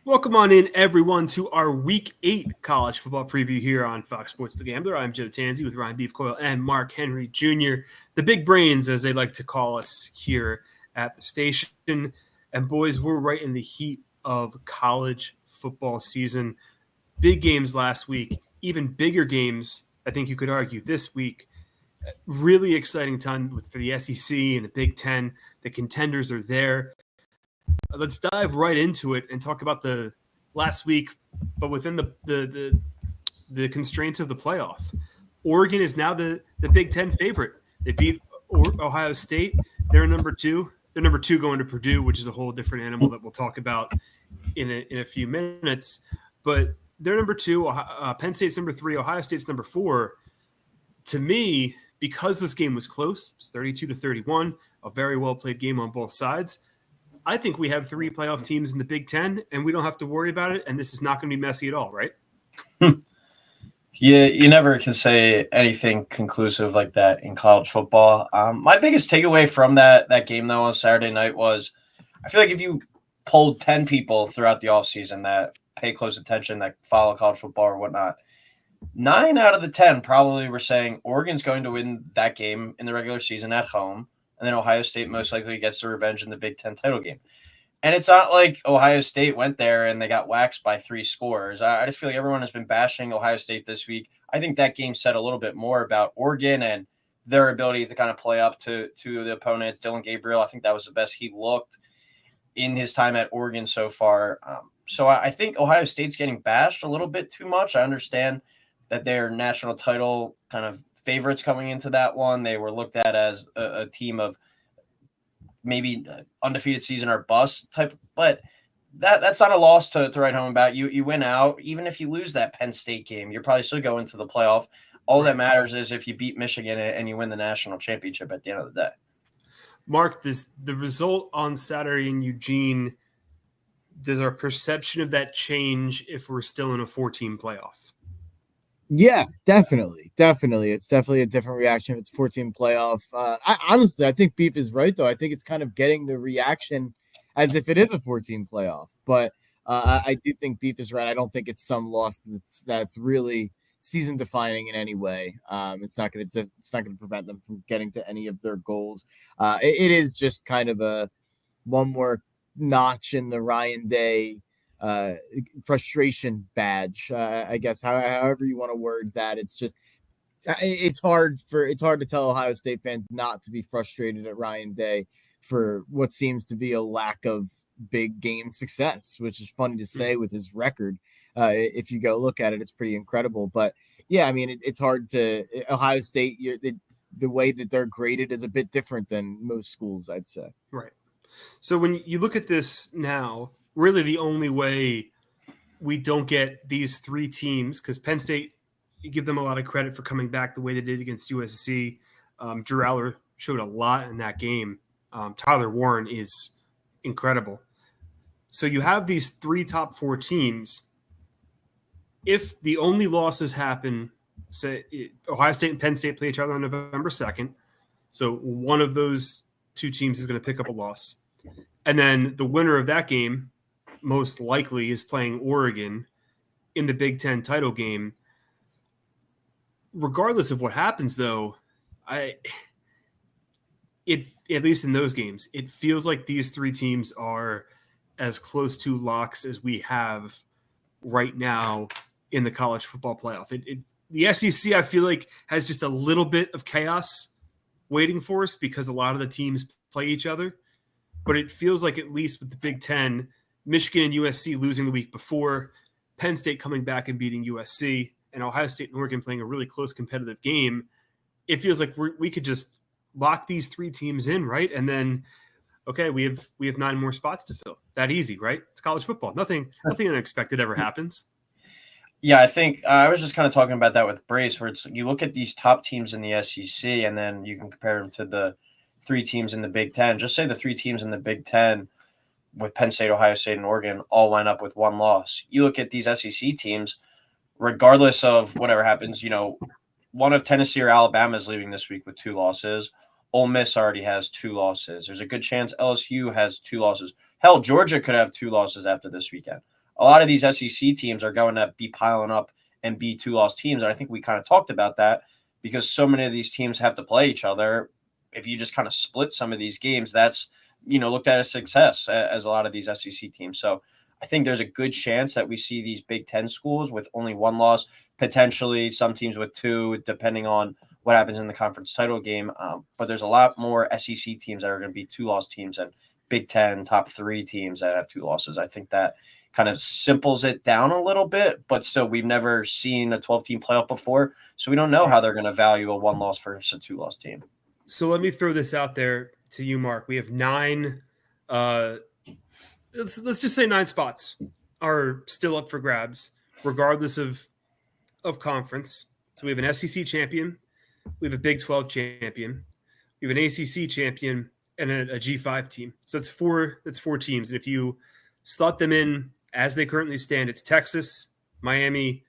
Welcome on in, everyone, to our Week 8 college football preview here on Fox Sports The Gambler. I'm Joe Tanzi with Ryan Beefcoil and Mark Henry Jr., the big brains, as they like to call us here at the station. And boys, we're right in the heat of college football season. Big games last week, even bigger games, I think you could argue, this week. Really exciting time for the SEC and the Big Ten. The contenders are there. Let's dive right into it and talk about the last week, but within the constraints of the playoff. Oregon is now the Big Ten favorite. They beat Ohio State. They're number two. They're number two going to Purdue, which is a whole different animal that we'll talk about in a few minutes. But they're number two. Penn State's number three. Ohio State's number four. To me, because this game was close, it's 32-31, a very well played game on both sides. I think we have three playoff teams in the Big Ten, and we don't have to worry about it. And this is not going to be messy at all, right? Yeah, you never can say anything conclusive like that in college football. My biggest takeaway from that game, though, on Saturday night was I feel like if you polled 10 people throughout the offseason that pay close attention, that follow college football or whatnot, 9 out of the 10 probably were saying Oregon's going to win that game in the regular season at home, and then Ohio State most likely gets the revenge in the Big Ten title game. And it's not like Ohio State went there and they got waxed by 3 scores. I just feel like everyone has been bashing Ohio State this week. I think that game said a little bit more about Oregon and their ability to kind of play up to the opponents. Dylan Gabriel, I think that was the best he looked in his time at Oregon so far. So I think Ohio State's getting bashed a little bit too much. I understand that they're national title kind of favorites coming into that one. They were looked at as a team of maybe undefeated season or bust type, but that's not a loss to write home about. You win out. Even if you lose that Penn State game, you're probably still going to the playoff. All that matters is if you beat Michigan and you win the national championship at the end of the day. Mark, the result on Saturday in Eugene, does our perception of that change if we're still in a 14 playoff? Yeah, definitely. It's definitely a different reaction if it's 14 playoff. I think Beef is right, though. I think it's kind of getting the reaction as if it is a 14 playoff. But I do think Beef is right. I don't think it's some loss that's really season defining in any way. It's not going to prevent them from getting to any of their goals. It is just kind of one more notch in the Ryan Day frustration badge, I guess, however you want to word that. It's just it's hard to tell Ohio State fans not to be frustrated at Ryan Day for what seems to be a lack of big game success, which is funny to say with his record. If you go look at it, it's pretty incredible. But yeah, I mean, it's hard to Ohio State. The way that they're graded is a bit different than most schools, I'd say. Right. So when you look at this now, really the only way we don't get these three teams, because Penn State, you give them a lot of credit for coming back the way they did against USC. Drew Aller showed a lot in that game. Tyler Warren is incredible. So you have these three top 4 teams. If the only losses happen, say Ohio State and Penn State play each other on November 2nd, so one of those 2 teams is going to pick up a loss. And then the winner of that game most likely is playing Oregon in the Big Ten title game. Regardless of what happens, though, at least in those games, it feels like these 3 teams are as close to locks as we have right now in the college football playoff. The SEC, I feel like, has just a little bit of chaos waiting for us because a lot of the teams play each other. But it feels like, at least with the Big Ten, Michigan and USC losing the week before, Penn State coming back and beating USC, and Ohio State and Oregon playing a really close competitive game, it feels like we could just lock these 3 teams in, right? And then, okay, we have 9 more spots to fill. That easy, right? It's college football. Nothing unexpected ever happens. Yeah, I think I was just kind of talking about that with Brace, where it's you look at these top teams in the SEC, and then you can compare them to the 3 teams in the Big Ten. Just say the 3 teams in the Big Ten with Penn State, Ohio State, and Oregon all line up with 1 loss. You look at these SEC teams, regardless of whatever happens, one of Tennessee or Alabama is leaving this week with 2 losses. Ole Miss already has 2 losses. There's a good chance LSU has 2 losses. Hell, Georgia could have 2 losses after this weekend. a lot of these SEC teams are going to be piling up and be 2-loss teams. And I think we kind of talked about that because so many of these teams have to play each other. If you just kind of split some of these games, that's, looked at as success as a lot of these SEC teams. So I think there's a good chance that we see these Big Ten schools with only one loss, potentially some teams with two, depending on what happens in the conference title game. But there's a lot more SEC teams that are going to be 2-loss teams and Big Ten top 3 teams that have 2 losses. I think that kind of simples it down a little bit, but still, we've never seen a 12-team playoff before, so we don't know how they're going to value a 1-loss versus a 2-loss team. So let me throw this out there to you, Mark. We have 9. Let's just say 9 spots are still up for grabs, regardless of conference. So we have an SEC champion, we have a Big 12 champion, we have an ACC champion, and a G5 team. So it's 4 teams. And if you slot them in as they currently stand, it's Texas, Miami,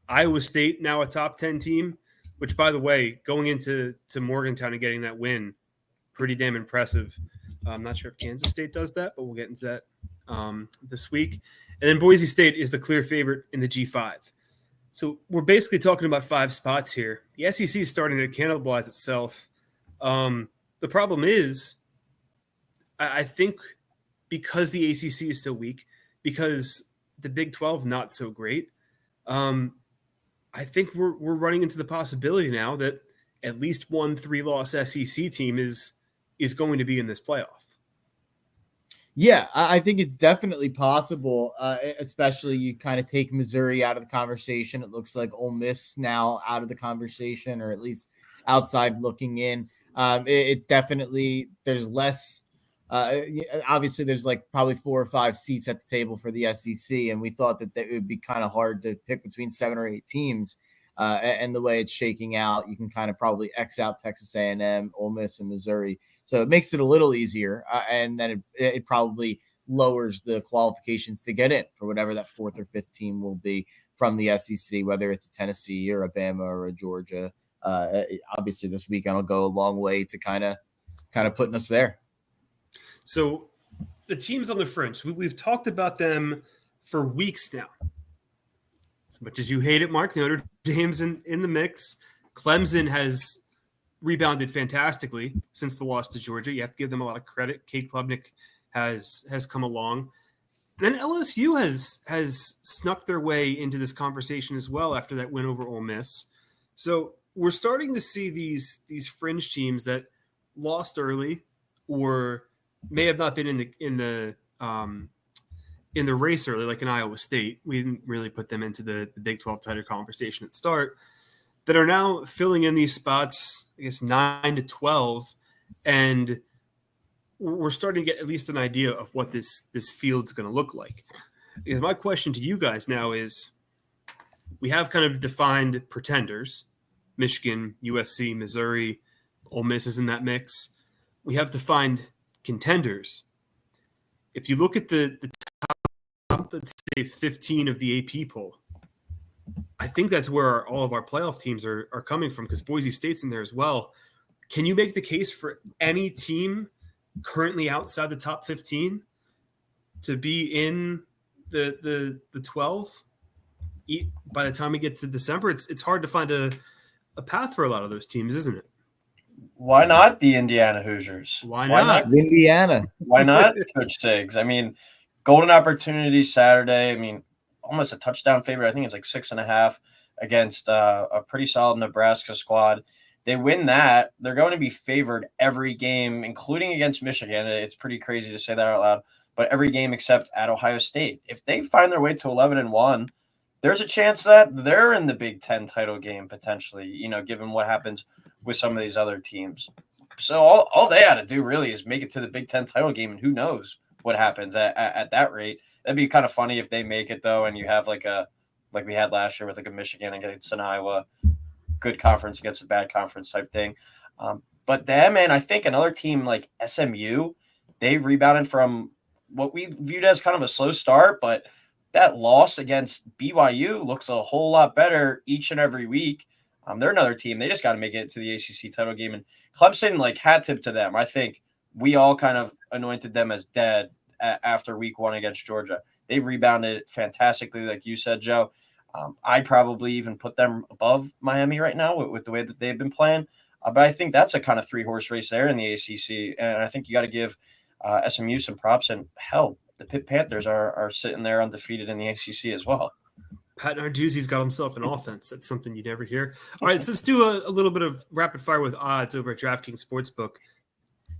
Iowa State, now a top 10 team, which, by the way, going into Morgantown and getting that win, pretty damn impressive. I'm not sure if Kansas State does that, but we'll get into that this week. And then Boise State is the clear favorite in the G5. So we're basically talking about 5 spots here. The SEC is starting to cannibalize itself. The problem is, I think because the ACC is so weak, because the Big 12 not so great, I think we're running into the possibility now that at least one 3-loss SEC team is going to be in this playoff. Yeah, I think it's definitely possible, especially you kind of take Missouri out of the conversation. It looks like Ole Miss now out of the conversation, or at least outside looking in. It definitely, there's less. Obviously, there's like probably 4 or 5 seats at the table for the SEC, and we thought that it would be kind of hard to pick between 7 or 8 teams. And the way it's shaking out, you can kind of probably X out Texas A&M, Ole Miss, and Missouri. So it makes it a little easier, and then it probably lowers the qualifications to get in for whatever that 4th or 5th team will be from the SEC, whether it's a Tennessee or a Bama or a Georgia. Obviously, this weekend will go a long way to kind of putting us there. So the teams on the fringe, we've talked about them for weeks now. As much as you hate it, Mark, Notre Dame's in the mix. Clemson has rebounded fantastically since the loss to Georgia. You have to give them a lot of credit. Kate Klubnik has come along. And then LSU has snuck their way into this conversation as well after that win over Ole Miss. So we're starting to see these fringe teams that lost early or may have not been in the race early, like in Iowa State. We didn't really put them into the Big 12 title conversation at the start, that are now filling in these spots, I guess 9 to 12, and we're starting to get at least an idea of what this field's going to look like. Because my question to you guys now is, we have kind of defined pretenders, Michigan, USC, Missouri, Ole Miss is in that mix. We have defined contenders. If you look at the top, let's say 15 of the AP poll, I think that's where all of our playoff teams are coming from, because Boise State's in there as well. Can you make the case for any team currently outside the top 15 to be in the 12 by the time we get to December? It's hard to find a path for a lot of those teams, isn't it? Why not the Indiana Hoosiers? Why not Indiana? Why not Coach Siggs? I mean, golden opportunity Saturday. I mean, almost a touchdown favorite. I think it's like 6.5 against a pretty solid Nebraska squad. They win that, they're going to be favored every game, including against Michigan. It's pretty crazy to say that out loud, but every game except at Ohio State. If they find their way to 11-1, there's a chance that they're in the Big Ten title game potentially, given what happens with some of these other teams. So all they had to do really is make it to the Big Ten title game, and who knows what happens at that rate. That'd be kind of funny if they make it, though, and you have like we had last year with like a Michigan against an Iowa, good conference against a bad conference type thing. But them and I think another team like SMU, they rebounded from what we viewed as kind of a slow start, but that loss against BYU looks a whole lot better each and every week. They're another team. They just got to make it to the ACC title game. And Clemson, hat tip to them. I think we all kind of anointed them as dead after week 1 against Georgia. They've rebounded fantastically, like you said, Joe. I'd probably even put them above Miami right now with the way that they've been playing. But I think that's a kind of 3-horse race there in the ACC. And I think you got to give SMU some props. And hell, the Pitt Panthers are sitting there undefeated in the ACC as well. Pat Narduzzi's got himself an offense. That's something you never hear. All right, so let's do a little bit of rapid fire with odds over at DraftKings Sportsbook.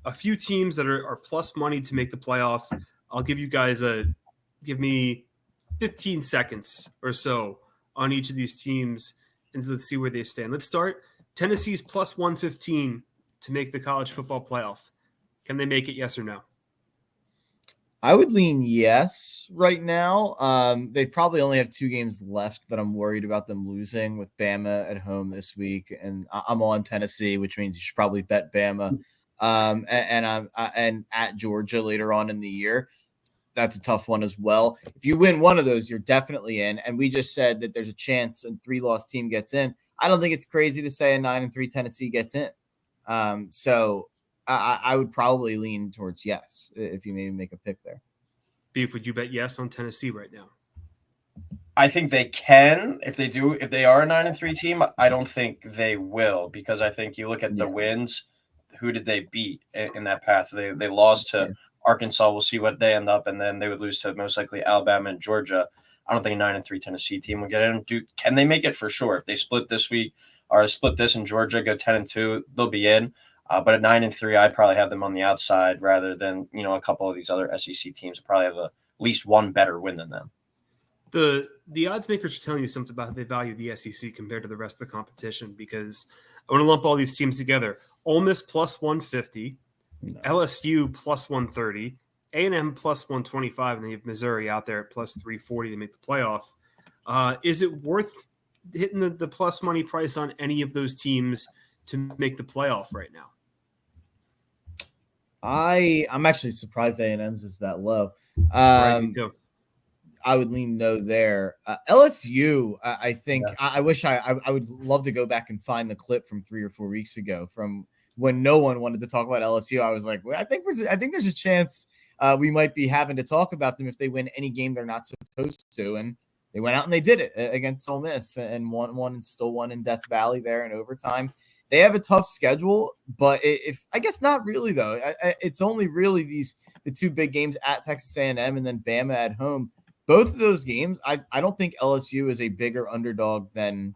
A few teams that are plus money to make the playoff. I'll give you guys give me 15 seconds or so on each of these teams, and let's see where they stand. Let's start. Tennessee's plus 115 to make the college football playoff. Can they make it, yes or no? I would lean yes right now. They probably only have 2 games left that I'm worried about them losing, with Bama at home this week, and I'm on Tennessee, which means you should probably bet Bama. And at Georgia later on in the year. That's a tough one as well. If you win one of those, you're definitely in. And we just said that there's a chance a 3-loss team gets in. I don't think it's crazy to say a 9-3 Tennessee gets in. So I would probably lean towards yes if you maybe make a pick there. Beef, would you bet yes on Tennessee right now? I think they can. If they are a 9-3 team, I don't think they will, because I think you look at the wins. Who did they beat in that path? They lost to Arkansas. We'll see what they end up, and then they would lose to most likely Alabama and Georgia. I don't think a 9-3 Tennessee team will get in. Can they make it? For sure. If they split this week or split this in Georgia, go 10-2, they'll be in. But at 9-3, I'd probably have them on the outside rather than a couple of these other SEC teams that probably have at least one better win than them. The odds makers are telling you something about how they value the SEC compared to the rest of the competition, because I want to lump all these teams together. Ole Miss plus 150, LSU plus 130, A&M plus 125, and then you have Missouri out there at plus 340 to make the playoff. Is it worth hitting the plus money price on any of those teams to make the playoff right now? I'm actually surprised A&M's is that low. Right, me too. I would lean no there. LSU, I think I wish I would love to go back and find the clip from 3 or 4 weeks ago from when no one wanted to talk about LSU. I was like, well, I think there's a chance we might be having to talk about them if they win any game they're not supposed to. And they went out and they did it against Ole Miss and won and still won in Death Valley there in overtime. They have a tough schedule, but if I guess not really though. It's only really the 2 big games at Texas A&M and then Bama at home. Both of those games, I don't think LSU is a bigger underdog than,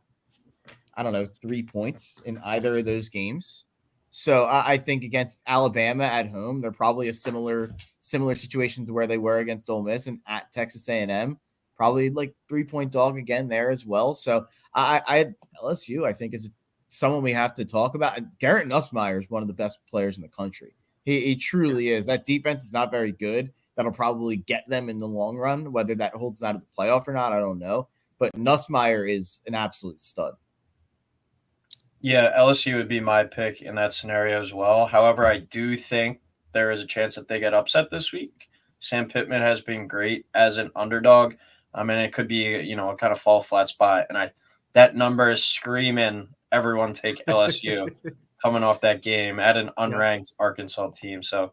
3 points in either of those games. So I think against Alabama at home, they're probably a similar situation to where they were against Ole Miss, and at Texas A&M, probably like 3-point dog again there as well. So LSU, I think, is someone we have to talk about. Garrett Nussmeier is one of the best players in the country. He truly is. That defense is not very good. That'll probably get them in the long run. Whether that holds them out of the playoff or not, I don't know. But Nussmeier is an absolute stud. Yeah, LSU would be my pick in that scenario as well. However, I do think there is a chance that they get upset this week. Sam Pittman has been great as an underdog. I mean, it could be, a kind of fall flat spot. And that number is screaming, everyone take LSU coming off that game at an unranked Arkansas team. So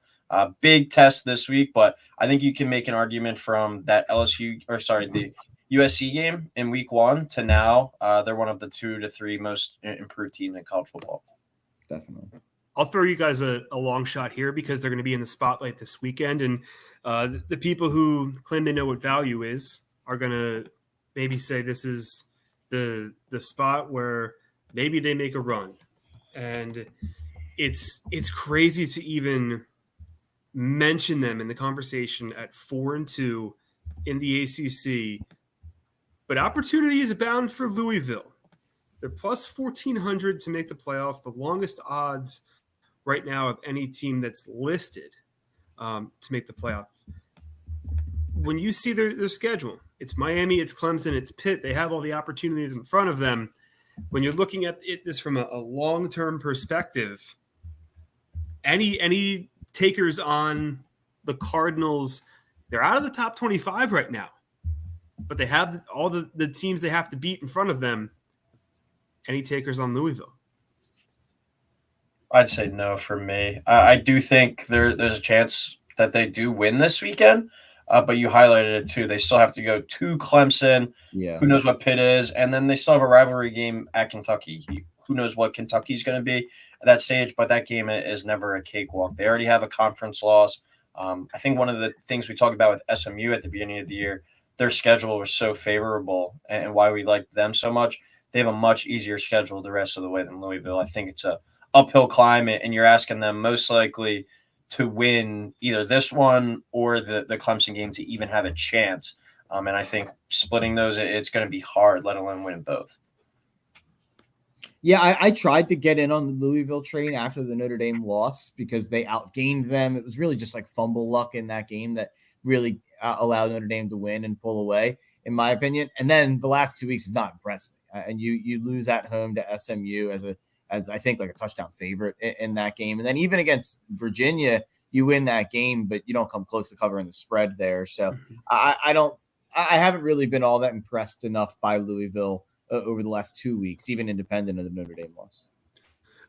big test this week, but I think you can make an argument from that the USC game in week 1 to now. They're one of the 2 to 3 most improved teams in college football. Definitely. I'll throw you guys a long shot here because they're going to be in the spotlight this weekend. And the people who claim they know what value is are going to maybe say this is the spot where maybe they make a run. And it's crazy to even mention them in the conversation at 4-2 in the ACC. But opportunity is abound for Louisville. They're plus 1,400 to make the playoff, the longest odds right now of any team that's listed to make the playoff. When you see their schedule, it's Miami, it's Clemson, it's Pitt. They have all the opportunities in front of them. When you're looking at this from a long-term perspective, any takers on the Cardinals, they're out of the top 25 right now. But they have all the teams they have to beat in front of them. Any takers on Louisville? I'd say no for me. I do think there's a chance that they do win this weekend. But you highlighted it too. They still have to go to Clemson. Yeah. Who knows what Pitt is? And then they still have a rivalry game at Kentucky. Who knows what Kentucky's going to be at that stage? But that game is never a cakewalk. They already have a conference loss. I think one of the things we talked about with SMU at the beginning of the year, their schedule was so favorable and why we liked them so much. They have a much easier schedule the rest of the way than Louisville. I think it's a uphill climb, and you're asking them most likely to win either this one or the Clemson game to even have a chance. And I think splitting those, it's going to be hard, let alone win both. Yeah, I tried to get in on the Louisville train after the Notre Dame loss because they outgained them. It was really just like fumble luck in that game that really allowed Notre Dame to win and pull away, in my opinion. And then the last 2 weeks have not impressed me. And you lose at home to SMU as I think like a touchdown favorite in that game. And then even against Virginia, you win that game, but you don't come close to covering the spread there. So I haven't really been all that impressed enough by Louisville over the last 2 weeks, even independent of the Notre Dame loss.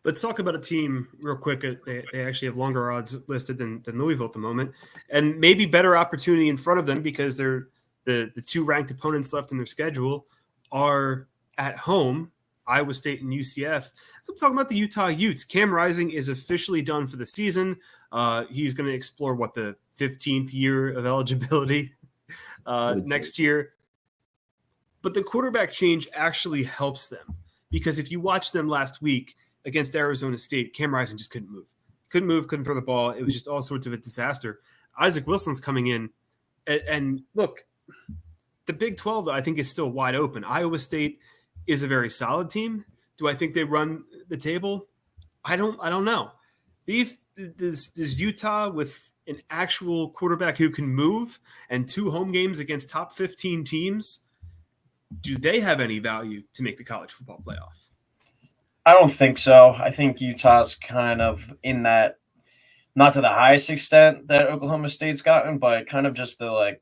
Let's talk about a team real quick. They actually have longer odds listed than Louisville at the moment, and maybe better opportunity in front of them because they're the two ranked opponents left in their schedule are at home, Iowa State and UCF. So I'm talking about the Utah Utes. Cam Rising is officially done for the season. He's going to explore the 15th year of eligibility next year. But the quarterback change actually helps them because if you watch them last week against Arizona State, Cam Rising just couldn't move. Couldn't throw the ball. It was just all sorts of a disaster. Isaac Wilson's coming in. And look, the Big 12, I think, is still wide open. Iowa State is a very solid team. Do I think they run the table? I don't know. Does Utah with an actual quarterback who can move and 2 home games against top 15 teams, do they have any value to make the college football playoff? I don't think so. I think Utah's kind of in that, not to the highest extent that Oklahoma State's gotten, but kind of just the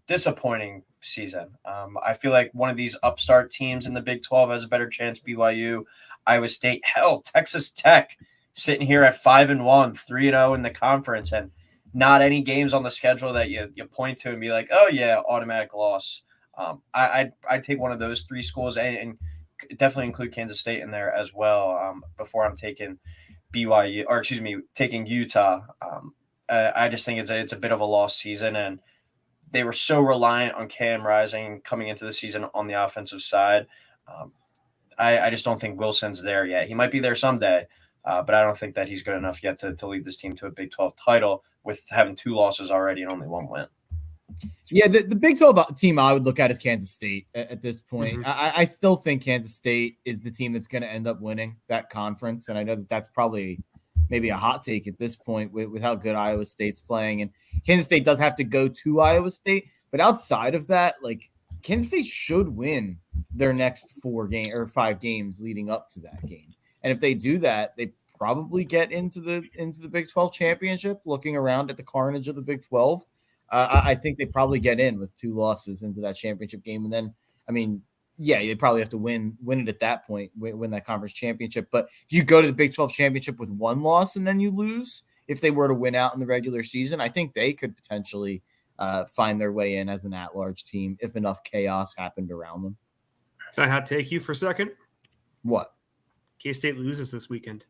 disappointing season. I feel like one of these upstart teams in the Big 12 has a better chance. BYU, Iowa State, hell, Texas Tech sitting here at 5-1, 3-0 in the conference, and not any games on the schedule that you point to and be like, oh yeah, automatic loss. I'd take one of those 3 schools and definitely include Kansas State in there as well before I'm taking taking Utah. I just think it's a bit of a lost season, and they were so reliant on Cam Rising coming into the season on the offensive side. I just don't think Wilson's there yet. He might be there someday, but I don't think that he's good enough yet to lead this team to a Big 12 title with having 2 losses already and only 1 win. Yeah, the Big 12 team I would look at is Kansas State at this point. Mm-hmm. I still think Kansas State is the team that's going to end up winning that conference, and I know that's probably maybe a hot take at this point with how good Iowa State's playing. And Kansas State does have to go to Iowa State, but outside of that, Kansas State should win their next 5 games leading up to that game. And if they do that, they probably get into the Big 12 championship. Looking around at the carnage of the Big 12. I think they probably get in with 2 losses into that championship game. And then, they probably have to win it at that point, win that conference championship. But if you go to the Big 12 championship with 1 loss and then you lose, if they were to win out in the regular season, I think they could potentially find their way in as an at-large team if enough chaos happened around them. Can I hot take you for a second? What? K-State loses this weekend.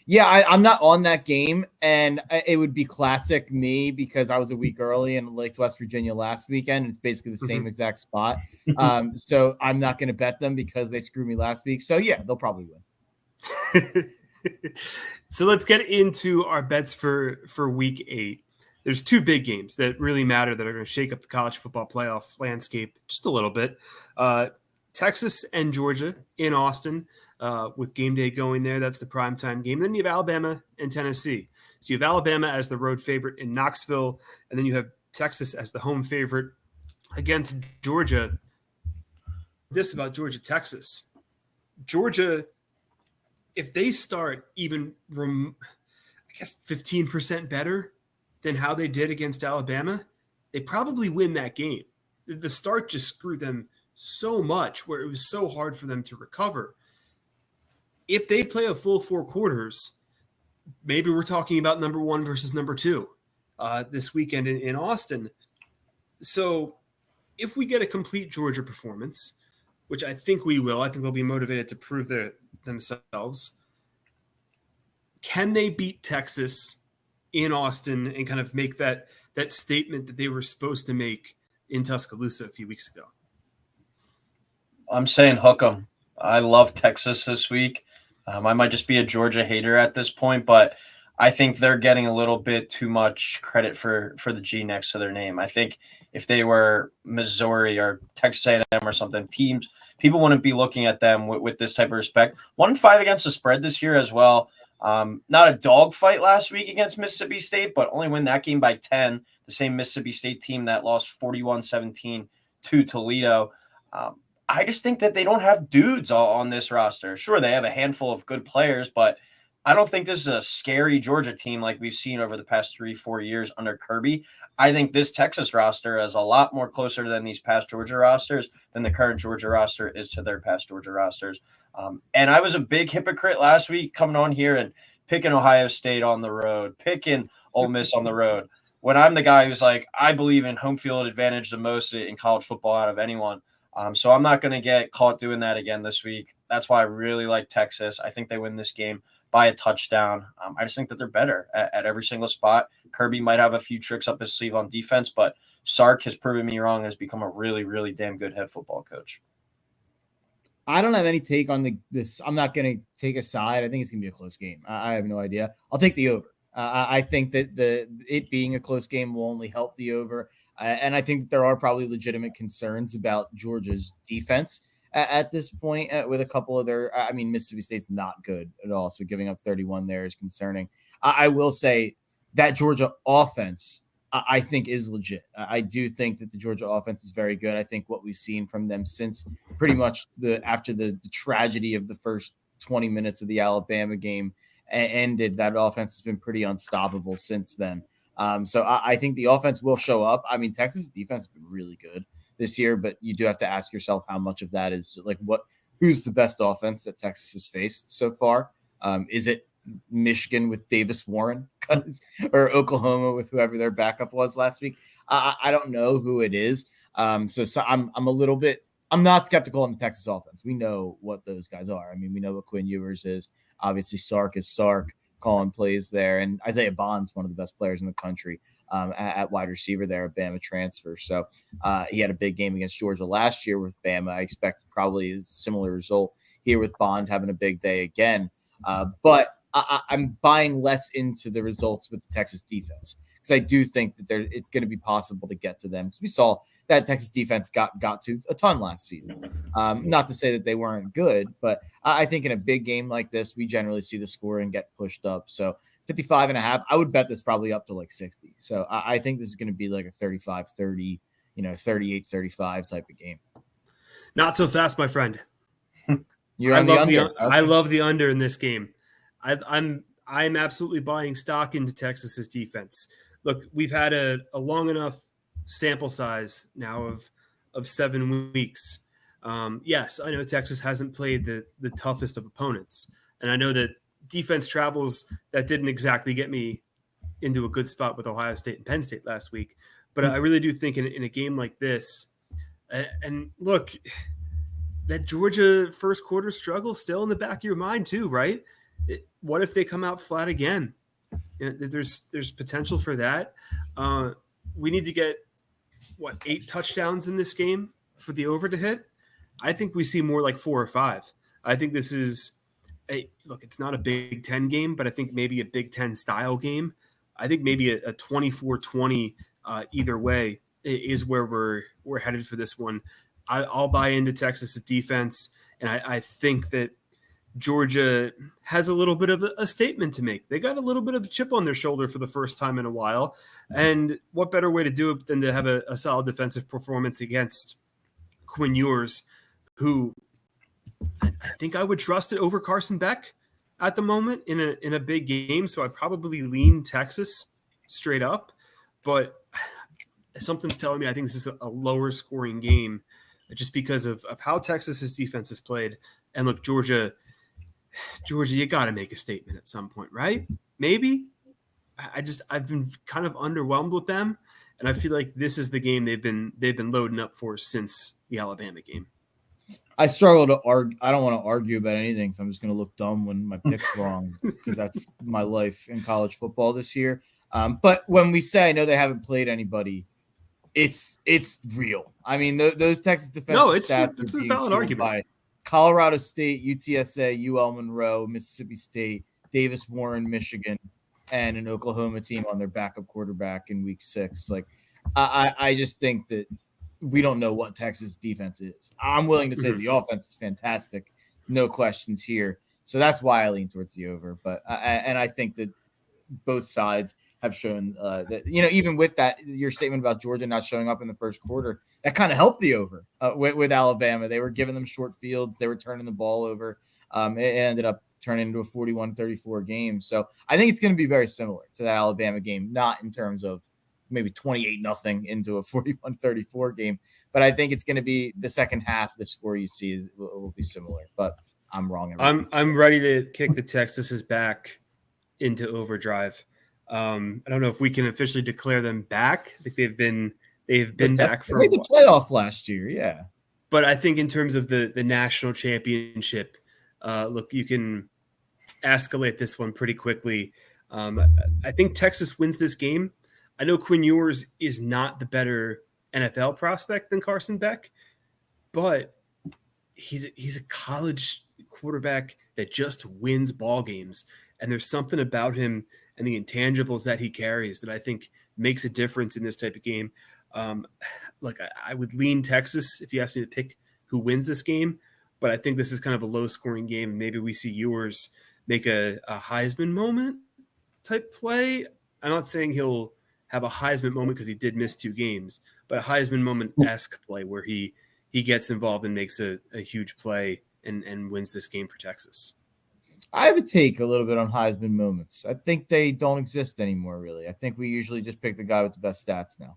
Yeah, I'm not on that game, and it would be classic me because I was a week early in Lake West Virginia last weekend. It's basically the same exact spot. So I'm not going to bet them because they screwed me last week. So, yeah, they'll probably win. So let's get into our bets for week 8. There's 2 big games that really matter that are going to shake up the college football playoff landscape just a little bit. Texas and Georgia in Austin. With game day going there, that's the primetime game. Then you have Alabama and Tennessee. So you have Alabama as the road favorite in Knoxville, and then you have Texas as the home favorite against Georgia. This about Georgia, Texas. Georgia, if they start even, 15% better than how they did against Alabama, they probably win that game. The start just screwed them so much where it was so hard for them to recover. If they play a full 4 quarters, maybe we're talking about number 1 versus number 2. this weekend in Austin. So if we get a complete Georgia performance, which I think we will, I think they'll be motivated to prove themselves. Can they beat Texas in Austin and kind of make that statement that they were supposed to make in Tuscaloosa a few weeks ago? I'm saying hook 'em. I love Texas this week. I might just be a Georgia hater at this point, but I think they're getting a little bit too much credit for the G next to their name. I think if they were Missouri or Texas A&M or something, people wouldn't be looking at them with this type of respect. 1-5 against the spread this year as well. Not a dogfight last week against Mississippi State, but only win that game by 10. The same Mississippi State team that lost 41-17 to Toledo. I just think that they don't have dudes on this roster. Sure, they have a handful of good players, but I don't think this is a scary Georgia team like we've seen over the past 3-4 years under Kirby. I think this Texas roster is a lot more closer than these past Georgia rosters than the current Georgia roster is to their past Georgia rosters. And I was a big hypocrite last week coming on here and picking Ohio State on the road, picking Ole Miss on the road, when I'm the guy who's like, I believe in home field advantage the most in college football out of anyone. So I'm not going to get caught doing that again this week. That's why I really like Texas. I think they win this game by a touchdown. I just think that they're better at every single spot. Kirby might have a few tricks up his sleeve on defense, but Sark has proven me wrong, has become a really, really damn good head football coach. I don't have any take on this. I'm not going to take a side. I think it's going to be a close game. I have no idea. I'll take the over. I think that it being a close game will only help the over. And I think that there are probably legitimate concerns about Georgia's defense at this point with a couple of their, Mississippi State's not good at all. So giving up 31 there is concerning. I will say that Georgia offense, I think, is legit. I do think that the Georgia offense is very good. I think what we've seen from them since pretty much after the tragedy of the first 20 minutes of the Alabama game ended, that offense has been pretty unstoppable since then. So I think the offense will show up. I mean, Texas defense has been really good this year, but you do have to ask yourself how much of that is like who's the best offense that Texas has faced so far? Is it Michigan with Davis Warren or Oklahoma with whoever their backup was last week? I don't know who it is. So I'm not skeptical on the Texas offense. We know what those guys are. I mean, we know what Quinn Ewers is. Obviously, Sark is Sark. Calling plays there, and Isaiah Bond's one of the best players in the country at wide receiver there at Bama transfer. So he had a big game against Georgia last year with Bama. I expect probably a similar result here with Bond having a big day again. But I'm buying less into the results with the Texas defense because I do think that it's going to be possible to get to them because we saw that Texas defense got to a ton last season. Not to say that they weren't good, but I think in a big game like this, we generally see the score and get pushed up. So 55.5, I would bet this probably up to like 60. So I think this is going to be like a 35-30, 38-35 type of game. Not so fast, my friend. I love the under in this game. I'm absolutely buying stock into Texas's defense. Look, we've had a long enough sample size now of 7 weeks. Yes, I know Texas hasn't played the toughest of opponents, and I know that defense travels that didn't exactly get me into a good spot with Ohio State and Penn State last week. But I really do think in a game like this, and look, that Georgia first quarter struggle still in the back of your mind too, right? What if they come out flat again? There's potential for that. We need to get 8 touchdowns in this game for the over to hit. I think we see more like 4 or 5. I think this is it's not a Big Ten game, but I think maybe a Big Ten style game. I think maybe a 24-20 either way is where we're headed for this one. I'll buy into Texas's defense, and I think that Georgia has a little bit of a statement to make. They got a little bit of a chip on their shoulder for the first time in a while. And what better way to do it than to have a solid defensive performance against Quinn Ewers, who I think I would trust it over Carson Beck at the moment in a big game. So I probably lean Texas straight up. But something's telling me I think this is a lower scoring game just because of how Texas's defense has played. And look, Georgia, you got to make a statement at some point, right? Maybe. I've been kind of underwhelmed with them, and I feel like this is the game they've been loading up for since the Alabama game. I struggle to argue. I don't want to argue about anything, so I'm just going to look dumb when my pick's wrong because that's my life in college football this year. But when we say I know they haven't played anybody, it's real. I mean, those Texas defensive stats are being fueled by Colorado State, UTSA, UL Monroe, Mississippi State, Davis Warren, Michigan, and an Oklahoma team on their backup quarterback in week 6. Like, I just think that we don't know what Texas defense is. I'm willing to say the offense is fantastic. No questions here. So that's why I lean towards the over. But I think that both sides have shown that, even with that, your statement about Georgia not showing up in the first quarter, that kind of helped the over with Alabama. They were giving them short fields. They were turning the ball over. It ended up turning into a 41-34 game. So I think it's going to be very similar to the Alabama game, not in terms of maybe 28-0 into a 41-34 game. But I think it's going to be the second half. The score you see will be similar, but I'm wrong. I'm ready to kick the Texas's back into overdrive. I don't know if we can officially declare them back. I think they've been back for the playoff last year. Yeah. But I think in terms of the national championship, look, you can escalate this one pretty quickly. I think Texas wins this game. I know Quinn Ewers is not the better NFL prospect than Carson Beck, but he's a college quarterback that just wins ball games. And there's something about him and the intangibles that he carries that I think makes a difference in this type of game. Like I would lean Texas if you asked me to pick who wins this game, but I think this is kind of a low-scoring game. Maybe we see Ewers make a Heisman moment type play. I'm not saying he'll have a Heisman moment because he did miss 2 games, but a Heisman moment-esque play where he gets involved and makes a huge play and wins this game for Texas. I have a take a little bit on Heisman moments. I think they don't exist anymore, really. I think we usually just pick the guy with the best stats now.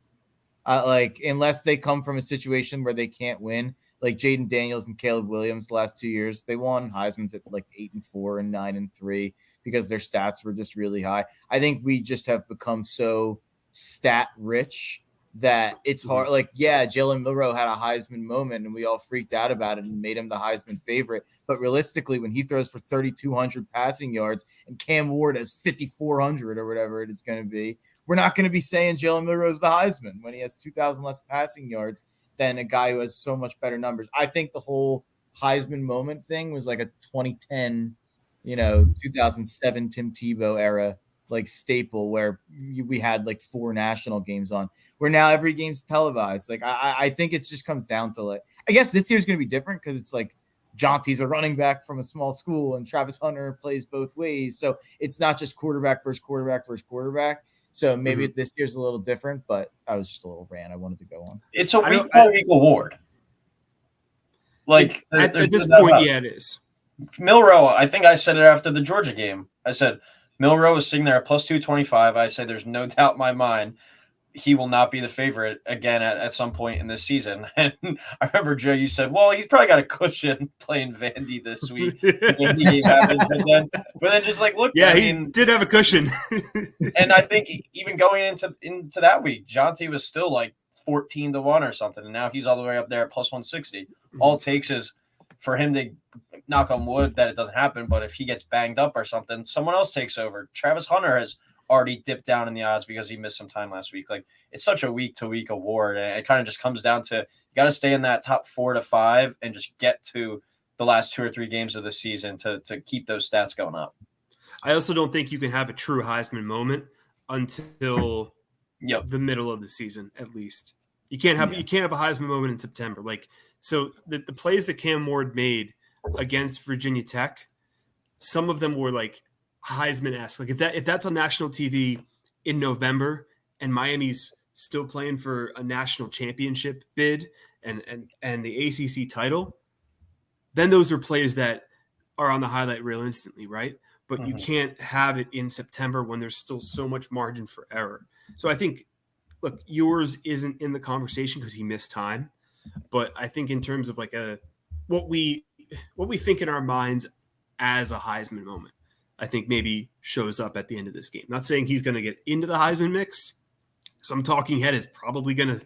Unless they come from a situation where they can't win, like Jaden Daniels and Caleb Williams the last 2 years, they won Heisman's at like 8-4 and 9-3 because their stats were just really high. I think we just have become so stat rich that it's hard. Like, yeah, Jalen Milroe had a Heisman moment and we all freaked out about it and made him the Heisman favorite. But realistically, when he throws for 3,200 passing yards and Cam Ward has 5,400 or whatever it is going to be, we're not going to be saying Jalen Milroe is the Heisman when he has 2,000 less passing yards than a guy who has so much better numbers. I think the whole Heisman moment thing was like a 2010, 2007 Tim Tebow era like staple where we had like 4 national games on, where now every game's televised. Like I think it just comes down to, like, I guess this year's going to be different because it's like Jonty's a running back from a small school and Travis Hunter plays both ways. So it's not just quarterback versus quarterback versus quarterback. So maybe this year's a little different, but I was just a little rant I wanted to go on. It's a week award. Like at this point, yeah, it is. Milroe, I think I said it after the Georgia game. I said Milroe is sitting there at plus 225. I say there's no doubt in my mind he will not be the favorite again at some point in this season. And I remember, Joe, you said, well, he's probably got a cushion playing Vandy this week. But then just like, look. Yeah, he did have a cushion. And I think even going into that week, Jonty was still like 14-1 or something. And now he's all the way up there at plus 160. All it takes is for him to, knock on wood that it doesn't happen, but if he gets banged up or something, someone else takes over. Travis Hunter has already dipped down in the odds because he missed some time last week. Like, it's such a week-to-week award, and it kind of just comes down to you got to stay in that top 4 to 5 and just get to the last 2 or 3 games of the season to keep those stats going up. I also don't think you can have a true Heisman moment until the middle of the season, at least. You can't have a Heisman moment in September. Like, so the plays that Cam Ward made against Virginia Tech, some of them were like Heisman-esque. Like if that's on national TV in November and Miami's still playing for a national championship bid and the ACC title, then those are plays that are on the highlight reel instantly, right? But you can't have it in September when there's still so much margin for error. So I think, look, yours isn't in the conversation because he missed time, but I think in terms of like what we think in our minds as a Heisman moment, I think maybe shows up at the end of this game. Not saying he's going to get into the Heisman mix. Some talking head is probably going to,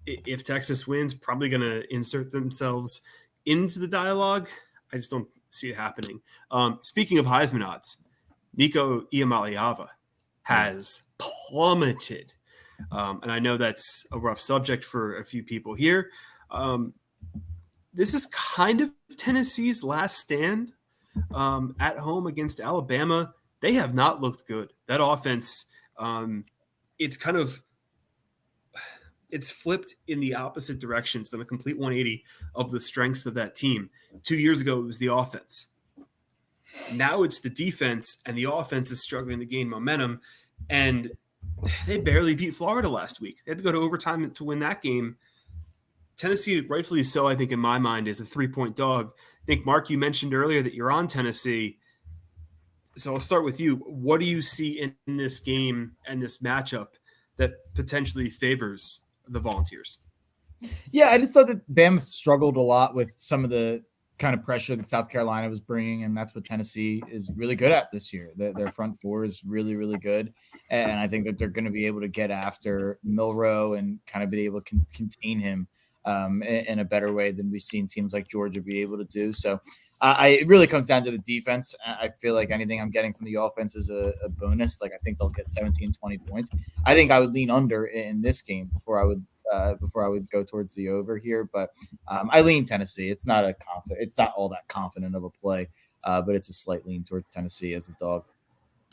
if Texas wins, probably going to insert themselves into the dialogue. I just don't see it happening. Speaking of Heisman odds, Nico Iamaleava has plummeted. And I know that's a rough subject for a few people here. This is kind of Tennessee's last stand at home against Alabama. They have not looked good. That offense, it's flipped in the opposite direction. It's done a complete 180 of the strengths of that team. 2 years ago, it was the offense. Now it's the defense, and the offense is struggling to gain momentum. And they barely beat Florida last week. They had to go to overtime to win that game. Tennessee, rightfully so, I think, in my mind, is a 3-point dog. I think, Mark, you mentioned earlier that you're on Tennessee. So I'll start with you. What do you see in this game and this matchup that potentially favors the Volunteers? Yeah, I just thought that Bama struggled a lot with some of the kind of pressure that South Carolina was bringing, and that's what Tennessee is really good at this year. Their front four is really, really good, and I think that they're going to be able to get after Milroe and kind of be able to contain him in a better way than we've seen teams like Georgia be able to do. So it really comes down to the defense. I feel like anything I'm getting from the offense is a bonus. Like I think they'll get 17, 20 points. I think I would lean under in this game before I would go towards the over here. But I lean Tennessee. It's not all that confident of a play, but it's a slight lean towards Tennessee as a dog.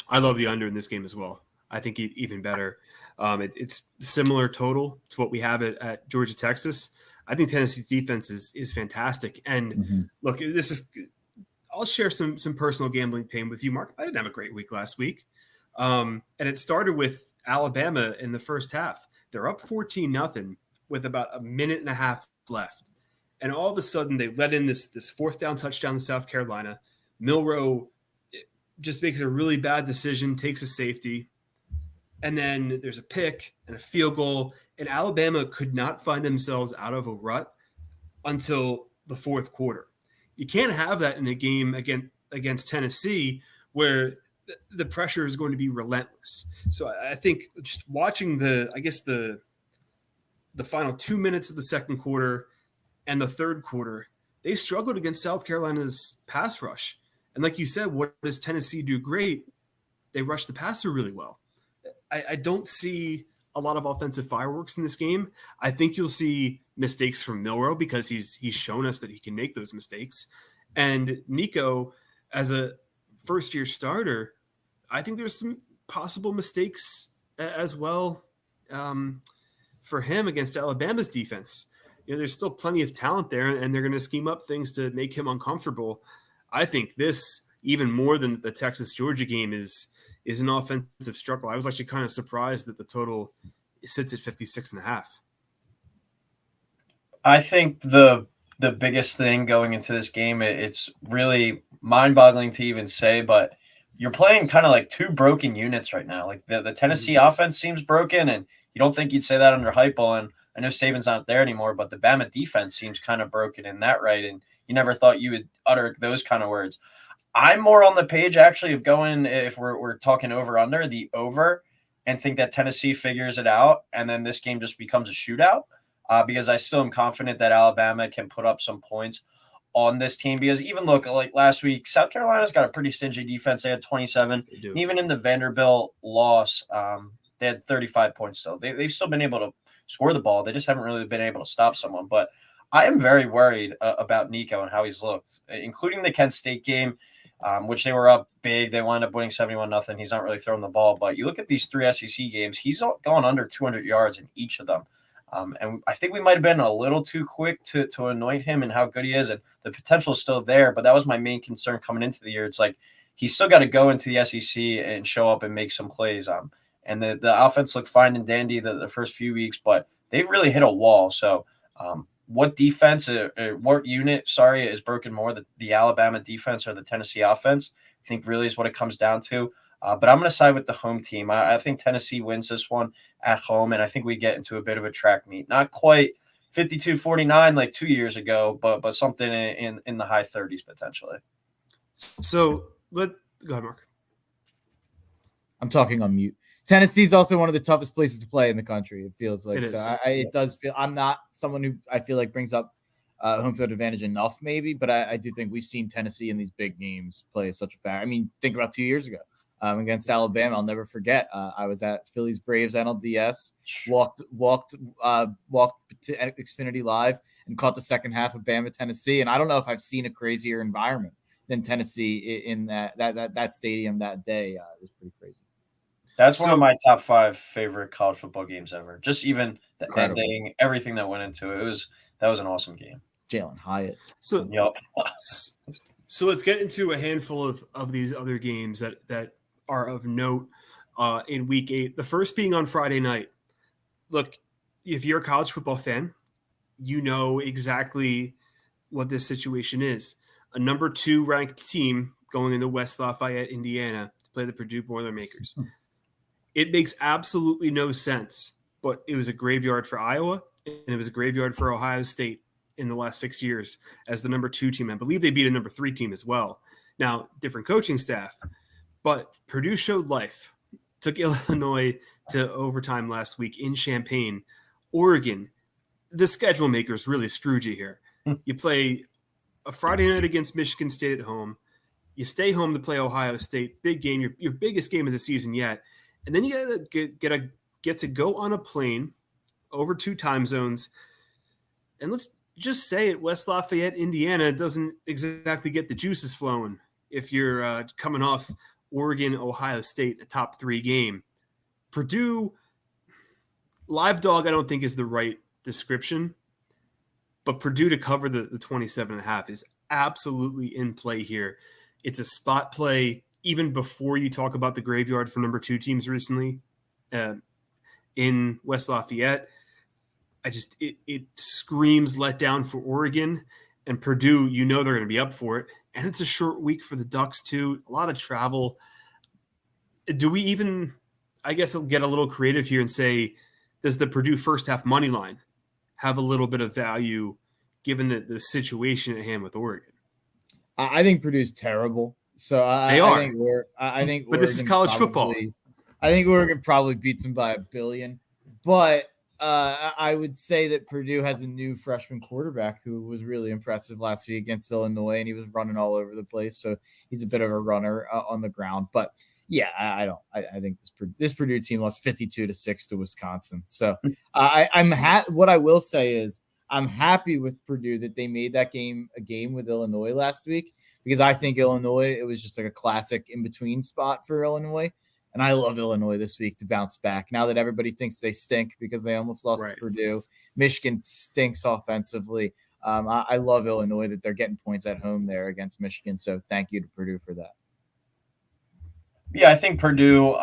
I love the under in this game as well. I think even better. It's similar total to what we have at Georgia, Texas. I think Tennessee's defense is fantastic. And look, I'll share some personal gambling pain with you, Mark. I didn't have a great week last week. And it started with Alabama in the first half. They're up 14-0 with about a minute and a half left. And all of a sudden they let in this fourth down touchdown to South Carolina. Milroe just makes a really bad decision, takes a safety. And then there's a pick and a field goal, and Alabama could not find themselves out of a rut until the fourth quarter. You can't have that in a game against Tennessee where the pressure is going to be relentless. So I think just watching the final 2 minutes of the second quarter and the third quarter, they struggled against South Carolina's pass rush. And like you said, what does Tennessee do great? They rush the passer really well. I don't see a lot of offensive fireworks in this game. I think you'll see mistakes from Milroe because he's shown us that he can make those mistakes. And Nico, as a first-year starter, I think there's some possible mistakes as well for him against Alabama's defense. There's still plenty of talent there, and they're going to scheme up things to make him uncomfortable. I think this, even more than the Texas-Georgia game, is an offensive struggle. I was actually kind of surprised that the total sits at 56.5. I think the biggest thing going into this game, it's really mind-boggling to even say, but you're playing kind of like two broken units right now. Like the Tennessee offense seems broken, and you don't think you'd say that under Heupel. And I know Saban's not there anymore, but the Bama defense seems kind of broken in that, right? And you never thought you would utter those kind of words. I'm more on the page actually of going, if we're talking over the over, and think that Tennessee figures it out, and then this game just becomes a shootout. Because I still am confident that Alabama can put up some points on this team. Because even look, like last week, South Carolina's got a pretty stingy defense. They had 27. And even in the Vanderbilt loss, they had 35 points still. They've still been able to score the ball. They just haven't really been able to stop someone. But I am very worried about Nico and how he's looked, including the Kent State game, which they were up big. They wound up winning 71-0. He's not really throwing the ball. But you look at these three SEC games, he's gone under 200 yards in each of them. And I think we might have been a little too quick to anoint him and how good he is. And the potential is still there. But that was my main concern coming into the year. It's like he's still got to go into the SEC and show up and make some plays. And the offense looked fine and dandy the first few weeks, but they've really hit a wall. So what defense or what unit, is broken more, the Alabama defense or the Tennessee offense, I think really is what it comes down to. But I'm going to side with the home team. I think Tennessee wins this one at home, and I think we get into a bit of a track meet. Not quite 52-49 like 2 years ago, but something in the high 30s potentially. So Go ahead, Mark. I'm talking on mute. Tennessee is also one of the toughest places to play in the country. It feels like it does feel. I'm not someone who I feel like brings up home field advantage enough, maybe, but I do think we've seen Tennessee in these big games play such a factor. I mean, think about 2 years ago against Alabama. I'll never forget. I was at Phillies Braves NLDS. Walked to Xfinity Live and caught the second half of Bama Tennessee, and I don't know if I've seen a crazier environment than Tennessee in that stadium that day. It was pretty crazy. That's one of my top 5 favorite college football games ever. Just even the Incredible. ending, everything that went into it. That was an awesome game. Jalen Hyatt. So let's get into a handful of these other games that are of note in week 8. The first being on Friday night. Look, if you're a college football fan, you know exactly what this situation is. A number 2 ranked team going into West Lafayette, Indiana to play the Purdue Boilermakers. It makes absolutely no sense, but it was a graveyard for Iowa, and it was a graveyard for Ohio State in the last 6 years as the number 2 team. I believe they beat a number 3 team as well. Now, different coaching staff, but Purdue showed life. Took Illinois to overtime last week in Champaign. Oregon, the schedule makers really screwed you here. You play a Friday night against Michigan State at home. You stay home to play Ohio State. Big game, your biggest game of the season yet. And then you get to go on a plane over 2 time zones. And let's just say it, West Lafayette, Indiana doesn't exactly get the juices flowing if you're coming off Oregon, Ohio State, a top 3 game. Purdue, live dog, I don't think is the right description. But Purdue to cover the 27.5 is absolutely in play here. It's a spot play even before you talk about the graveyard for number 2 teams recently in West Lafayette. It screams letdown for Oregon, and Purdue, you know they're going to be up for it. And it's a short week for the Ducks too. A lot of travel. Do we even, I guess I'll get a little creative here and say, does the Purdue first half money line have a little bit of value given the situation at hand with Oregon? I think Purdue's terrible. So I think but this is college football. I think Oregon probably beats them by 1 billion. But I would say that Purdue has a new freshman quarterback who was really impressive last week against Illinois, and he was running all over the place. So he's a bit of a runner on the ground. But yeah, I think this Purdue team lost 52-6 to Wisconsin. So what I will say is I'm happy with Purdue that they made that game a game with Illinois last week, because I think Illinois, it was just like a classic in-between spot for Illinois. And I love Illinois this week to bounce back. Now that everybody thinks they stink because they almost lost to Purdue. Michigan stinks offensively. I love Illinois that they're getting points at home there against Michigan. So thank you to Purdue for that. Yeah, I think Purdue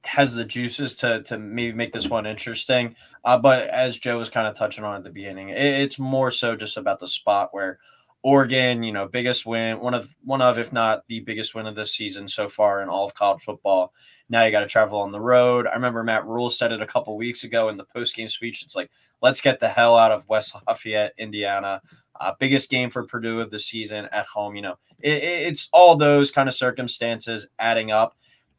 has the juices to maybe make this one interesting. But as Joe was kind of touching on at the beginning, it's more so just about the spot where Oregon, biggest win, one of, if not the biggest win of this season so far in all of college football. Now you got to travel on the road. I remember Matt Rule said it a couple weeks ago in the post-game speech. It's like, let's get the hell out of West Lafayette, Indiana. Biggest game for Purdue of the season at home. It's all those kind of circumstances adding up.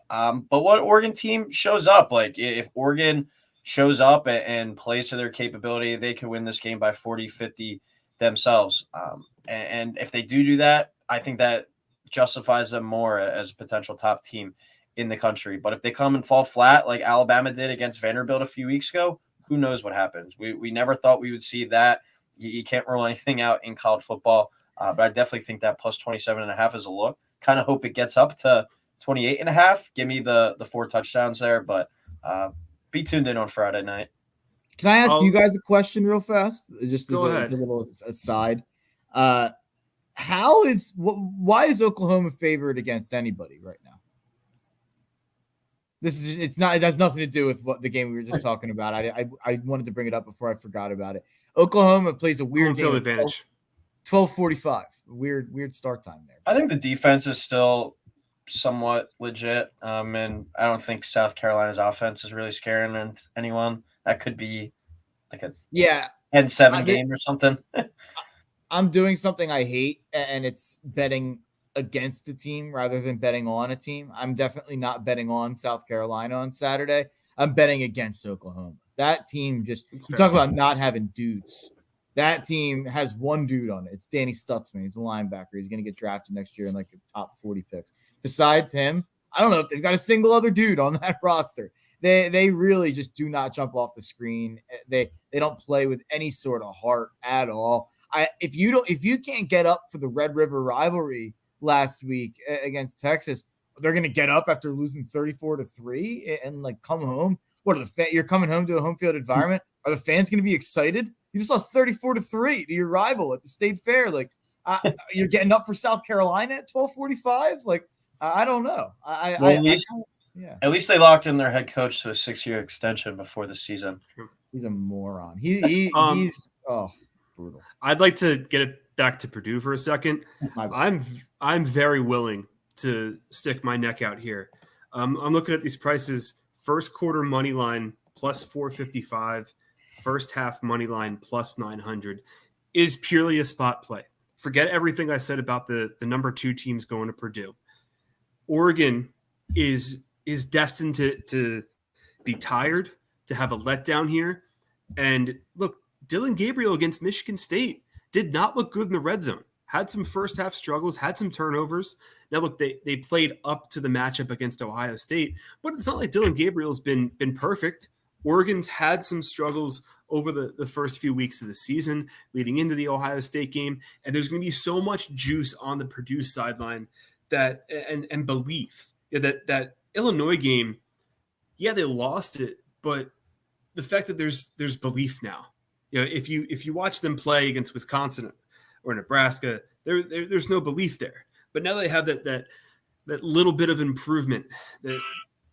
But what Oregon team shows up, like if Oregon shows up and plays to their capability, they can win this game by 40, 50 themselves. And if they do that, I think that justifies them more as a potential top team in the country. But if they come and fall flat like Alabama did against Vanderbilt a few weeks ago, who knows what happens? We never thought we would see that. You can't rule anything out in college football. But I definitely think that plus 27.5 is a look. Kind of hope it gets up to 28.5. Give me the 4 touchdowns there. But be tuned in on Friday night. Can I ask you guys a question real fast? Just go ahead. It's a little aside. Why is Oklahoma favored against anybody right now? It has nothing to do with what the game we were just talking about. I wanted to bring it up before I forgot about it. Oklahoma plays a weird game. Advantage. 12:45. Weird start time there. I think the defense is still somewhat legit. And I don't think South Carolina's offense is really scaring anyone. That could be like a 10-7 game or something. I'm doing something I hate, and it's betting against a team rather than betting on a team. I'm definitely not betting on South Carolina on Saturday. I'm betting against Oklahoma. That team That's you fair. talk about not having dudes. That team has one dude on it. It's Danny Stutzman. He's a linebacker. He's going to get drafted next year in like the top 40 picks. Besides him, I don't know if they've got a single other dude on that roster. They really just do not jump off the screen. They don't play with any sort of heart at all. If you can't get up for the Red River rivalry last week against Texas, they're going to get up after losing 34-3 and like come home. What are you're coming home to a home field environment? Are the fans going to be excited? You just lost 34-3 to your rival at the state fair. Like you're getting up for South Carolina at 12:45. Like I don't know. At least they locked in their head coach to a 6-year extension before the season. He's a moron. He's brutal. I'd like to get it back to Purdue for a second. I'm very willing to stick my neck out here. I'm looking at these prices. First quarter money line plus 455, first half money line plus 900 is purely a spot play. Forget everything I said about the number 2 teams going to Purdue. Oregon is destined to be tired, to have a letdown here. And look, Dylan Gabriel against Michigan State did not look good in the red zone. Had some first half struggles, had some turnovers. Now, look, they played up to the matchup against Ohio State, but it's not like Dylan Gabriel's been perfect. Oregon's had some struggles over the first few weeks of the season leading into the Ohio State game, and there's going to be so much juice on the Purdue sideline that and belief that Illinois game, yeah, they lost it, but the fact that there's belief now. If you watch them play against Wisconsin or Nebraska, there's no belief there. But now they have that little bit of improvement that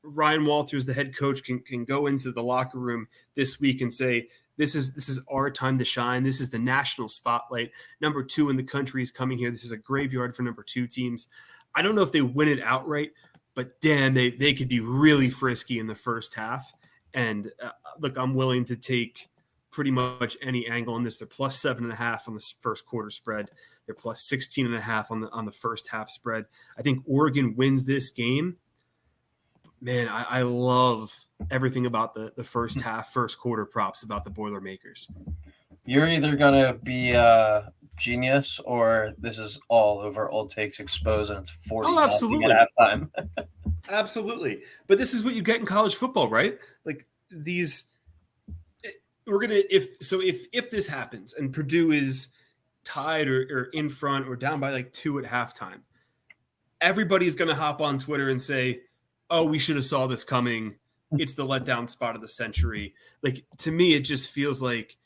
Ryan Walters, the head coach, can go into the locker room this week and say, this is our time to shine. This is the national spotlight. Number 2 in the country is coming here. This is a graveyard for number 2 teams. I don't know if they win it outright, but damn, they could be really frisky in the first half. And look, I'm willing to take pretty much any angle on this. They're plus 7.5 on the first quarter spread. They're plus 16.5 on the first half spread. I think Oregon wins this game. Man, I love everything about the first half, first quarter props about the Boilermakers. You're either gonna be a genius or this is all over old takes exposed and it's 40 absolutely at halftime. Absolutely. But this is what you get in college football, right? Like if this happens and Purdue is tied or in front or down by like 2 at halftime, everybody's going to hop on Twitter and say, oh, we should have saw this coming. It's the letdown spot of the century. Like, to me, it just feels like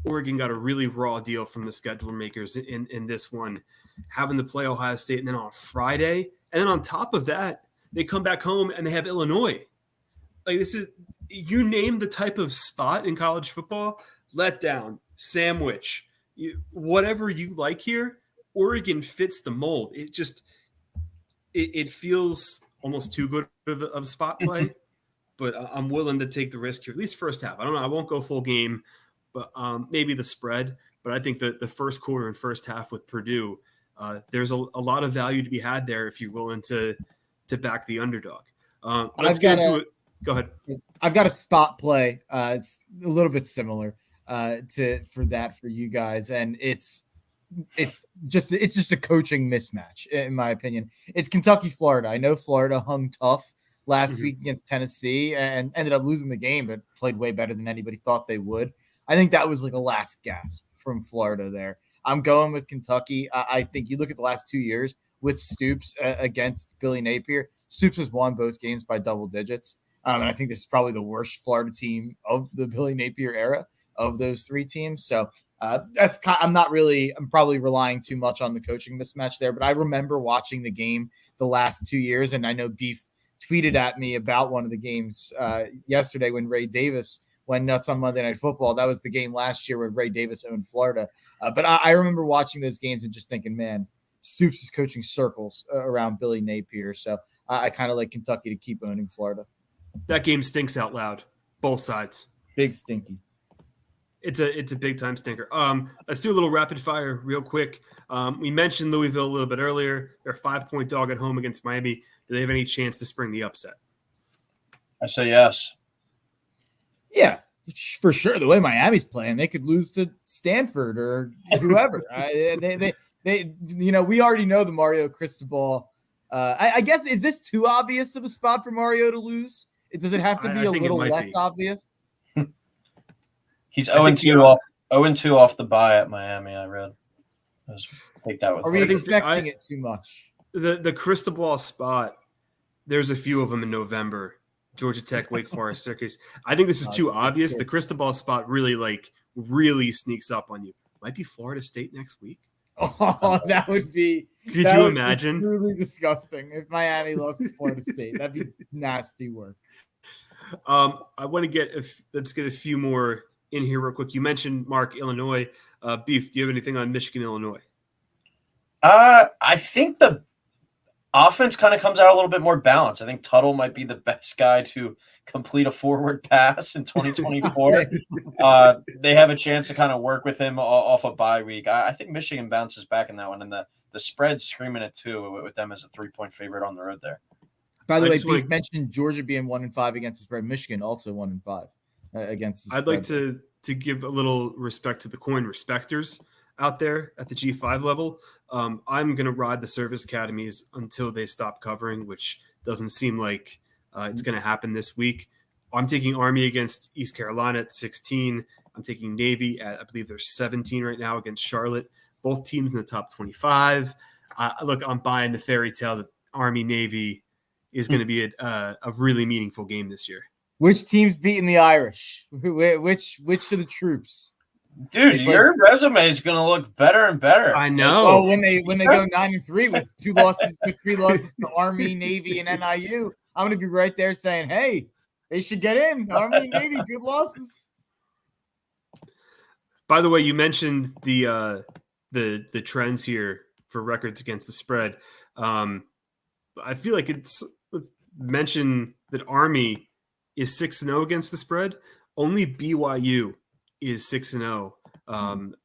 Oregon got a really raw deal from the scheduler makers in this one, having to play Ohio State and then on Friday. And then on top of that, they come back home and they have Illinois. Like, this is, you name the type of spot in college football, letdown, sandwich, whatever you like here, Oregon fits the mold. It feels almost too good of a spot play, but I'm willing to take the risk here, at least first half. I don't know. I won't go full game, but maybe the spread. But I think that the first quarter and first half with Purdue, there's a lot of value to be had there if you're willing to back the underdog. Let's get into it. Go ahead. I've got a spot play. It's a little bit similar for you guys, and it's just a coaching mismatch in my opinion. It's Kentucky, Florida. I know Florida hung tough last week against Tennessee and ended up losing the game, but played way better than anybody thought they would. I think that was like a last gasp from Florida there. I'm going with Kentucky. I think you look at the last 2 years with Stoops against Billy Napier. Stoops has won both games by double digits. And I think this is probably the worst Florida team of the Billy Napier era of those 3 teams. So I'm probably relying too much on the coaching mismatch there, but I remember watching the game the last 2 years. And I know Beef tweeted at me about one of the games yesterday when Ray Davis went nuts on Monday Night Football. That was the game last year where Ray Davis owned Florida. But I remember watching those games and just thinking, man, Stoops is coaching circles around Billy Napier. So I kind of like Kentucky to keep owning Florida. That game stinks out loud, both sides. Big stinky. It's a big time stinker. Let's do a little rapid fire real quick. We mentioned Louisville a little bit earlier. They're a 5-point dog at home against Miami. Do they have any chance to spring the upset? I say yes. Yeah, for sure. The way Miami's playing, they could lose to Stanford or whoever. We already know the Mario Cristobal. I guess, is this too obvious of a spot for Mario to lose? Does it have to be a little less obvious? He's 0-2 off the bye at Miami. I read. Take that with. Are we expecting it too much? The Cristobal spot. There's a few of them in November. Georgia Tech, Wake Forest, Syracuse. I think this is too obvious. The Cristobal spot really sneaks up on you. Might be Florida State next week. Oh, that would be. Could you imagine? Truly disgusting if Miami lost to Florida State. That'd be nasty work. I want to let's get a few more in here real quick. You mentioned Mark, Illinois. Beef, do you have anything on Michigan, Illinois? I think the offense kind of comes out a little bit more balanced. I think Tuttle might be the best guy to complete a forward pass in 2024. They have a chance to kind of work with him off a bye week. I think Michigan bounces back in that one, and the spread's screaming it too with them as a 3-point favorite on the road there. By the way, Beef mentioned Georgia being 1-5 against the spread. Michigan also 1-5 against the spread. I'd like to give a little respect to the coin respecters out there at the G5 level. I'm going to ride the service academies until they stop covering, which doesn't seem like it's going to happen this week. I'm taking Army against East Carolina at 16. I'm taking Navy at, I believe they're 17 right now against Charlotte. Both teams in the top 25. Look, I'm buying the fairy tale that Army-Navy is going to be a really meaningful game this year. Which team's beating the Irish? Which of the troops? Dude, your resume is going to look better and better. I know. Oh, when they go 9-3 with 3 losses to Army, Navy, and NIU, I'm going to be right there saying, "Hey, they should get in. Army, Navy, good losses." By the way, you mentioned the trends here for records against the spread. I feel like it's mentioned that Army is 6-0 against the spread. Only BYU is 6-0,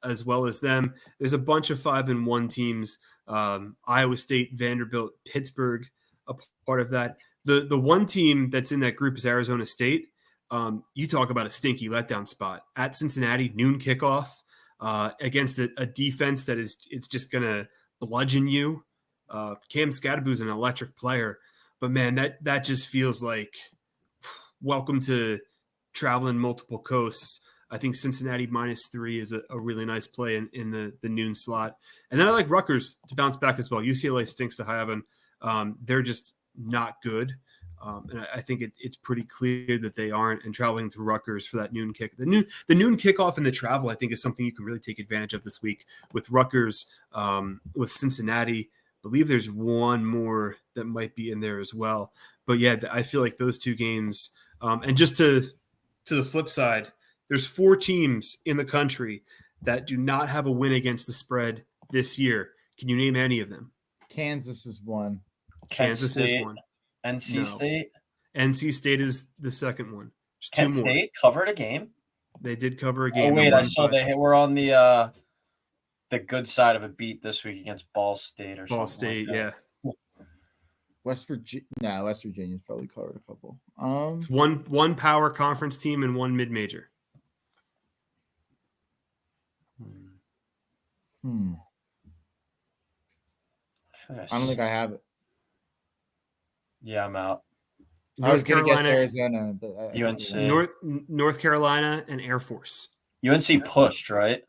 as well as them. There's a bunch of 5-1 teams. Iowa State, Vanderbilt, Pittsburgh, a part of that. The one team that's in that group is Arizona State. You talk about a stinky letdown spot at Cincinnati, noon kickoff against a defense that it's just gonna bludgeon you. Cam Scadaboo's an electric player, but man, that just feels like welcome to traveling multiple coasts. I think Cincinnati -3 is a really nice play in the noon slot. And then I like Rutgers to bounce back as well. UCLA stinks to high heaven. They're just not good. And I think it's pretty clear that they aren't. And traveling to Rutgers for that noon kick, the noon kickoff and the travel, I think, is something you can really take advantage of this week with Rutgers, with Cincinnati. I believe there's one more that might be in there as well. But yeah, I feel like those two games. And just to the flip side, there's 4 teams in the country that do not have a win against the spread this year. Can you name any of them? Kansas is one. Kansas is one. NC State. NC State is the second one. Kent State covered a game. They did cover a game. Oh wait, I saw they were on the good side of a beat this week against Ball State or something. Ball State, like yeah. West Virginia's probably covered a couple. It's one power conference team and one mid-major. I don't think I have it. Yeah, I'm out. I was going to guess Arizona, but UNC, North Carolina, and Air Force. UNC pushed, right?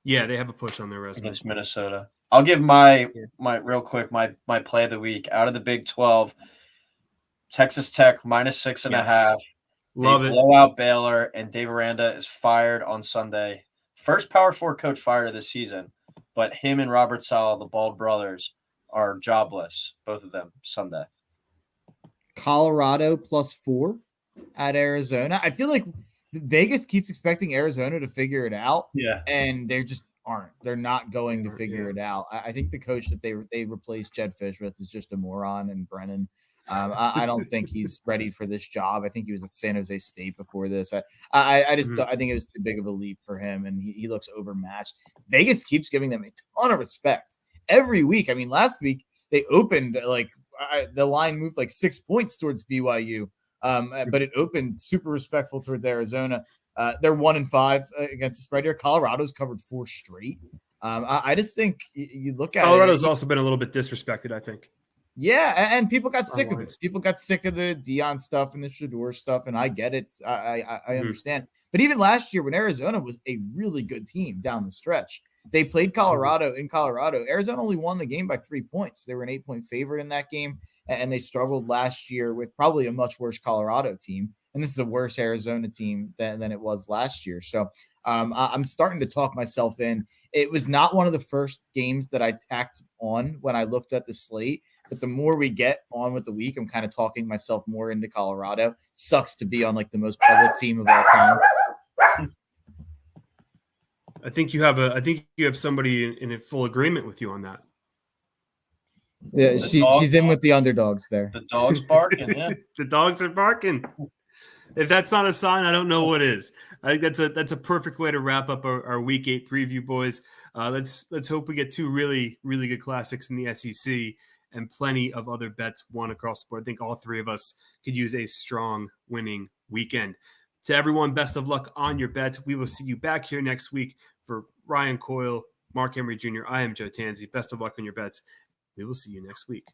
Yeah, they have a push on their resume against Minnesota. I'll give my real quick my play of the week out of the Big 12. Texas Tech -6.5. Love it. Blow out Baylor, and Dave Aranda is fired on Sunday. First Power 4 coach fired of the season, but him and Robert Saleh, the Bald brothers, are jobless. Both of them Sunday. Colorado +4 at Arizona. I feel like Vegas keeps expecting Arizona to figure it out. Yeah. And they just aren't. They're not going to figure it out. I think the coach that they replaced Jed Fish with is just a moron, and Brennan I don't think he's ready for this job. I think he was at San Jose State before this. I just I think it was too big of a leap for him, and he looks overmatched. Vegas keeps giving them a ton of respect every week. I mean, last week they opened the line moved like 6 points towards BYU, but it opened super respectful towards Arizona. They're 1-5 against the spread here. Colorado's covered 4 straight. I just think you look at Colorado's also been a little bit disrespected, I think. Yeah, and people got sick of it. People got sick of the Dion stuff and the Shador stuff, and I get it. I understand. But even last year, when Arizona was a really good team down the stretch, they played Colorado in Colorado. Arizona only won the game by 3 points. They were an 8-point favorite in that game, and they struggled last year with probably a much worse Colorado team. And this is a worse Arizona team than it was last year. So I'm starting to talk myself in. It was not one of the first games that I tacked on when I looked at the slate. But the more we get on with the week, I'm kind of talking myself more into Colorado. Sucks to be on like the most public team of all time. I think you have somebody in full agreement with you on that. Yeah, she's in with the underdogs there. The dog's barking. Yeah, the dogs are barking. If that's not a sign, I don't know what is. I think that's a perfect way to wrap up our Week 8 preview, boys. Let's hope we get 2 really, really good classics in the SEC and plenty of other bets won across the board. I think all 3 of us could use a strong winning weekend. To everyone, best of luck on your bets. We will see you back here next week. For Ryan Coyle, Mark Henry Jr., I am Joe Tanzi. Best of luck on your bets. We will see you next week.